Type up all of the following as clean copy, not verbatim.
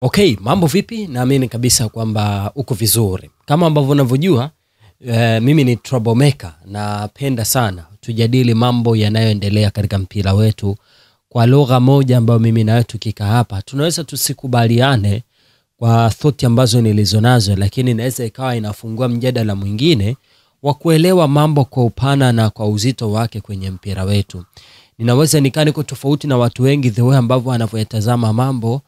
Okay, mambo vipi? Naamini kabisa kwamba uko vizuri. Kama ambavyo unavyojua, mimi ni troublemaker. Napenda sana tujadili mambo yanayoendelea katika mpira wetu kwa lugha moja ambayo mimi na wewe tukikaa hapa tunaweza tusikubaliane kwa thought ambazo nilizonazo, lakini inaweza ikawa inafungua mjadala mwingine wa kuelewa mambo kwa upana na kwa uzito wake kwenye mpira wetu. Ninaweza niko tofauti na watu wengi the way ambavyo wanavyoyatazama mambo,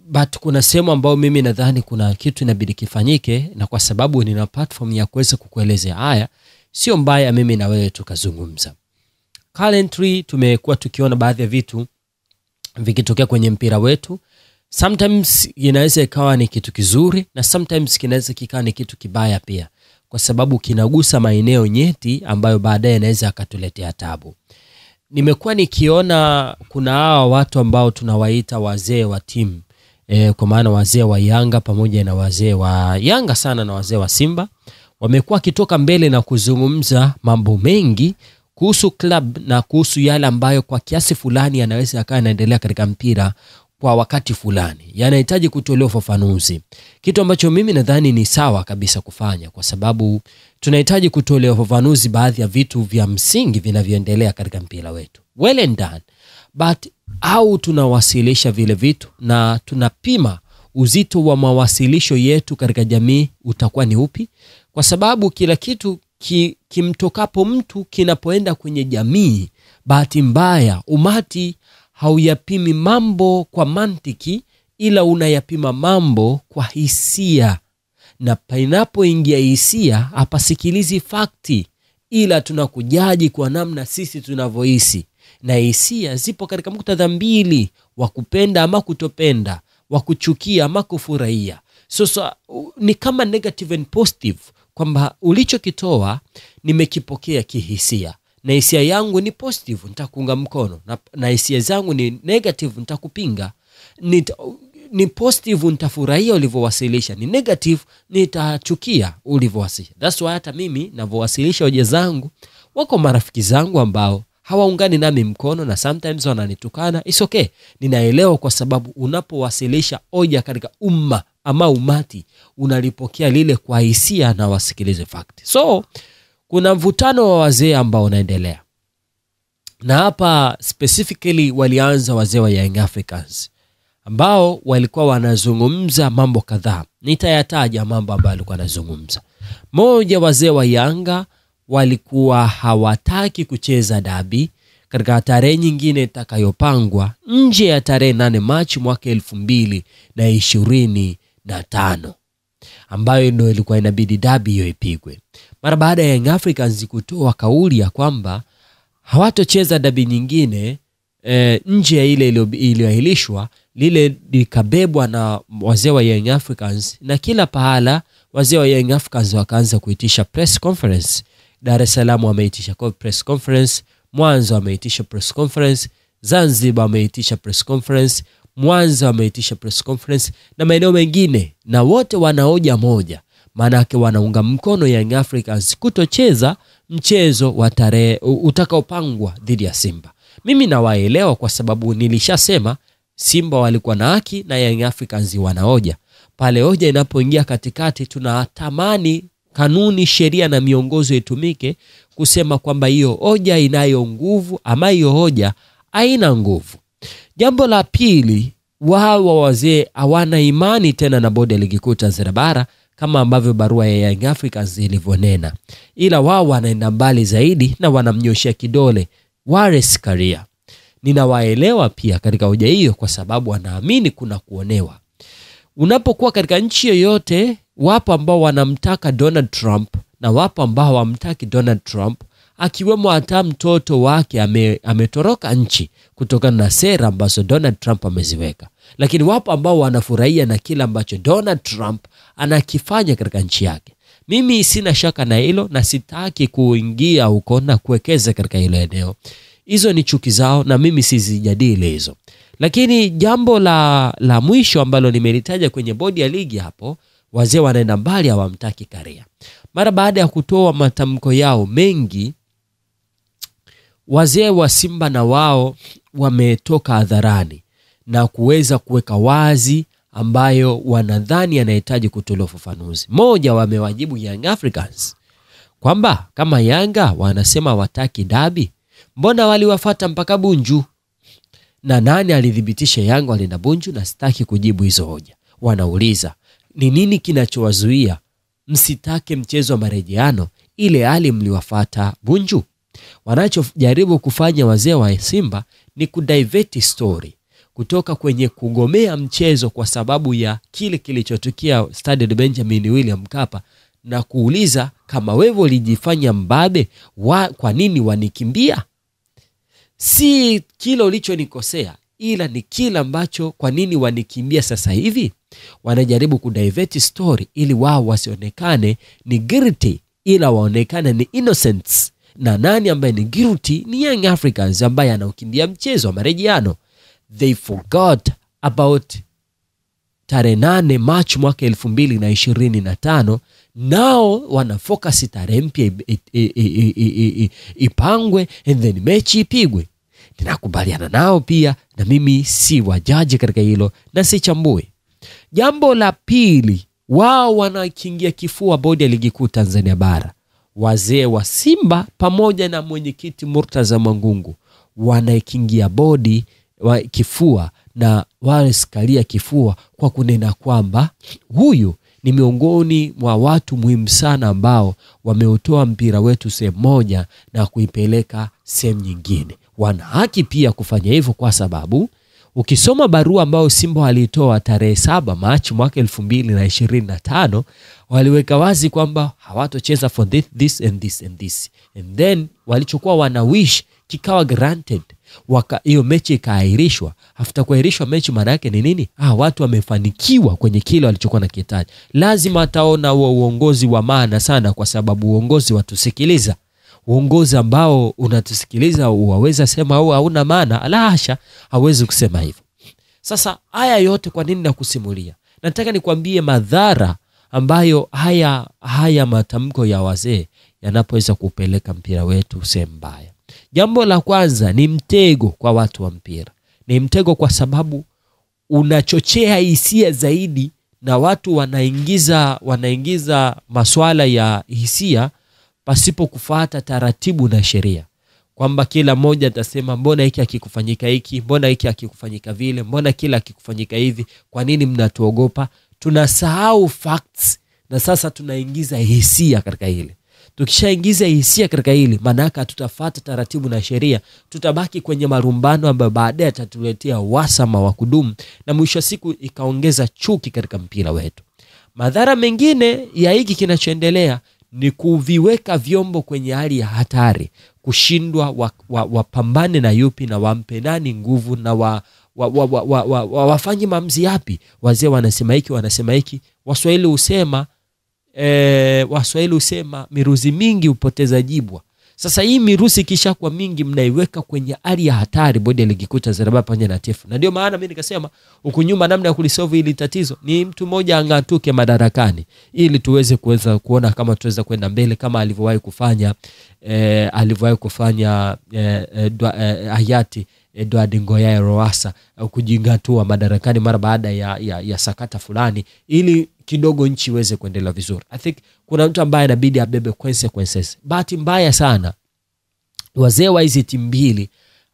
but kuna sehemu ambao mimi nadhani kuna kitu inabidi kifanyike, na kwa sababu nina platform ya kuweza kukuelezea haya, sio mbaya mimi na wewe tukazungumza. Currently tumekuwa tukiona baadhi ya vitu vikitokea kwenye mpira wetu. Sometimes inaweza ikawa ni kitu kizuri na sometimes kinaweza kikawa ni kitu kibaya pia, kwa sababu kinagusa maeneo nyeti ambayo baadaye inaweza akatuletea taabu. Nimekuwa nikiona kuna hawa watu ambao tunawaita wazee wa timu, kwa maana wazee wa Yanga pamoja na wazee wa Yanga sana na wazee wa Simba, wamekuwa kitoka mbele na kuzungumza mambo mengi kuhusu club na kuhusu yale ambayo kwa kiasi fulani yanaweza yakawa yanaendelea katika mpira kwa wakati fulani, yanahitaji kutolewa ufafanuzi. Kitu ambacho mimi nadhani ni sawa kabisa kufanya, kwa sababu tunahitaji kutolewa ufafanuzi baadhi ya vitu vya msingi vinavyoendelea katika mpira wetu. Well and done. But au tunawasilisha vile vitu na tunapima uzito wa mawasilisho yetu katika jamii utakuwa ni upi? Kwa sababu kila kitu kimtokapo mtu kinapoenda kwenye jamii, bahati mbaya umati hauyapimi mambo kwa mantiki, ila unayapima mambo kwa hisia. Na panapoingia hisia hapasikilizi fakti, ila tunakujaji kwa namna sisi tunavyohisi. Na hisia zipo katika muktadha mbili, wa kupenda ama kutopenda, wa kuchukia ama kufurahia. So ni kama negative and positive, kwamba ulichokitoa nimekipokea kihisia, na hisia yangu ni positive nitakuunga mkono, na hisia zangu ni negative nitakupinga. Ni positive nitafurahia ulivyowasilisha, ni negative nitachukia ulivyowasilisha. That's why hata mimi ninavyowasilisha hoja zangu, wako marafiki zangu ambao hawaungani nami mkono na sometimes wananitukana. It's okay, ninaelewa, kwa sababu unapowasilisha hoja katika umma ama umati, unalipokea lile kwa hisia na wasikilize fact. So kuna mvutano wa wazee ambao unaendelea, na hapa specifically walianza wazee wa Young Africans ambao walikuwa wanazungumza mambo kadhaa. Nitayataja mambo ambayo walikuwa wanazungumza. Moja, wazee wa Yanga walikuwa hawataki kucheza dabi katika tarehe nyingine itakayopangwa nje ya tarehe 8 Machi mwaka 2025, ambayo ndio ilikuwa inabidi dabi hiyo ipigwe. Mara baada ya Young Africans kutoa kauli ya kwamba hawatocheza dabi nyingine nje ya ile iliyoahirishwa, lile likabebwa na wazee wa Young Africans, na kila pahala wazee wa Young Africans wakaanza kuitisha press conference. Dar es Salaam wameitisha press conference, Mwanza wameitisha press conference, Zanzibar wameitisha press conference, Mwanza wameitisha press conference, na maeneo mengine, na wote wana hoja moja. Maana yake wanaunga mkono Young Africans kutocheza mchezo wa tarehe utakaopangwa dhidi ya Simba. Mimi nawaelewa, kwa sababu nilishasema Simba walikuwa na haki na Young Africans wana hoja. Pale hoja inapoingia katikati, tunatamani kanuni, sheria na miongozo itumike kusema kwamba hiyo hoja inayo nguvu ama hiyo hoja haina nguvu. Jambo la pili, wao wazee hawana imani tena na bodi ya ligi kuu Tanzania bara kama ambavyo barua ya Young Africans ilivyonena, ila wao wanaenda mbali zaidi na wanamnyoshia kidole Wallace Karia. Ninawaelewa pia katika hoja hiyo, kwa sababu wanaamini kuna kuonewa. Unapokuwa katika nchi yoyote, wapo ambao wanamtaka Donald Trump na wapo ambao hawamtaki Donald Trump, akiwemo hata mtoto wake ametoroka nchi kutokana na sera ambazo Donald Trump ameziweka. Lakini wapo ambao wanafurahia na kila ambacho Donald Trump anakifanya katika nchi yake. Mimi sina shaka na hilo na sitaki kuingia huko na kuwekeza katika hilo eneo. Hizo ni chuki zao na mimi sizijadili hizo. Lakini jambo la mwisho ambalo nimelitaja kwenye bodi ya ligi hapo, wazee wanaenda mbali, hawamtaki Karia. Mara baada ya kutoa matamko yao mengi, wazee wa Simba na wao wametoka hadharani na kuweza kuweka wazi ambayo wanadhani yanahitaji kutolewa ufafanuzi. Moja, wamewajibu Young Africans kwamba kama Yanga wanasema wataki dabi, mbona waliwafuata mpaka Bunju? Na nani alithibitisha Yanga walienda Bunju? Na sitaki kujibu hizo hoja. Wanauliza ni nini kinachowazuia msitake mchezo wa marejeano ile hali mliwafuata Bunju? Wanachojaribu kufanya wazee wa Simba ni kudivert story kutoka kwenye kugomea mchezo kwa sababu ya kile kilichotukia Stade Benjamin William Mkapa, na kuuliza kama wewe ulijifanya mbabe, kwa nini wanikimbia? Si kile ulichonikosea, ila ni kile ambacho kwa nini wanikimbia sasa hivi. Wanajaribu kudivert story ili wao wasionekane ni guilty, ila waonekane ni innocents. Na nani ambaye ni guilty? Ni Young Africans ambaye anaukimbia mchezo wa marejeano. They forgot about tarehe 8 March mwaka 2025. Nao wana focus tarehe mpya ipangwe and then mechi ipigwe. Ninakubaliana nao pia, na mimi si wajaji katika hilo na si chambue. Jambo la pili, wao wanakingia kifua bodi ya ligi kuu Tanzania bara. Wazee wa Simba pamoja na mwenyekiti Murtaza Mangungu wanaikingia bodi wa kifua na walikalia kifua kwa kunena kwamba huyu ni miongoni mwa watu muhimu sana ambao wameutoa mpira wetu sehemu moja na kuipeleka sehemu nyingine. Wana haki pia kufanya hivyo kwa sababu ukisoma barua ambayo Simba walitoa tarehe 7 Machi mwaka 2025, waliweka wazi kwamba hawatocheza for this and this and this. And then walichokuwa wana wish kikawa granted. Hiyo mechi ikaahirishwa. After kuahirishwa mechi, maana yake ni nini? Watu wamefanikiwa kwenye kile walichokuwa nakihitaji. Lazima ataona uongozi wa maana sana, kwa sababu uongozi watusikiliza. Uongozi ambao unatusikiliza waweza sema au hauna maana? Alahasha, hawezi kusema hivyo. Sasa haya yote kwa nini nakusimulia? Nataka nikwambie madhara ambayo haya matamko ya wazee yanapoweza kupeleka mpira wetu sehemu mbaya. Jambo la kwanza ni mtego kwa watu wa mpira. Ni mtego kwa sababu unachochea hisia zaidi, na watu wanaingiza masuala ya hisia pasipo kufuata taratibu na sheria. Kwamba kila mmoja atasema mbona hiki hakikufanyika hiki, mbona hiki hakikufanyika vile, mbona kila hakikufanyika hivi, kwa nini mnatuogopa? Tunasahau facts na sasa tunaingiza hisia katika hili. Tukishaingiza hisia katika hili, maana yake tutafuata taratibu na sheria, tutabaki kwenye marumbano ambayo baadaye yatatuletea wasama wa kudumu, na mwisho siku ikaongeza chuki katika mpira wetu. Madhara mengine ya hiki kinachoendelea ni kuviweka vyombo kwenye hali ya hatari, kushindwa wapambane na yupi na wampe nani nguvu, na wafanye maamuzi yapi. Wazee wanasema hiki, wanasema hiki. Waswahili husema miruzi mingi hupoteza jibwa. Sasa hii miruzi kisha kwa mingi, mnaiweka kwenye hali ya hatari bodi ya ligi kuu Tanzania bara pamoja na TFF. Na ndio maana mimi nikasema huku nyuma namna ya kulisolve hili tatizo ni mtu mmoja angatuke madarakani, ili tuweze kuona kama tuweza kwenda mbele kama alivyowahi kufanya hayati Edward Ngoyai Lowassa, kujingatua madarakani mara baada ya sakata fulani, ili kidogo nchi iweze kuendelea vizuri. I think kuna mtu ambaye inabidi abebe consequences. Bahati mbaya sana wazee wa hizi timu mbili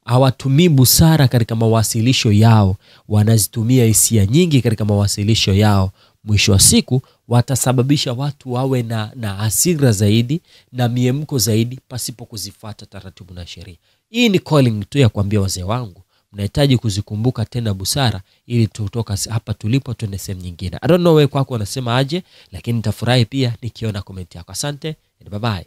hawatumii busara katika mawasilisho yao, wanazitumia hisia nyingi katika mawasilisho yao. Mwisho wa siku watasababisha watu wawe na hasira zaidi na miemko zaidi pasipo kuzifuata taratibu na sheria. Hii ni calling tu ya kuambia wazee wangu, mnahitaji kuzikumbuka tena busara, ili tutoka hapa tulipo tuende sehemu nyingine. I don't know wewe kwako unasema aje, lakini nitafurahi pia nikiona comment yako. Asante, bye bye.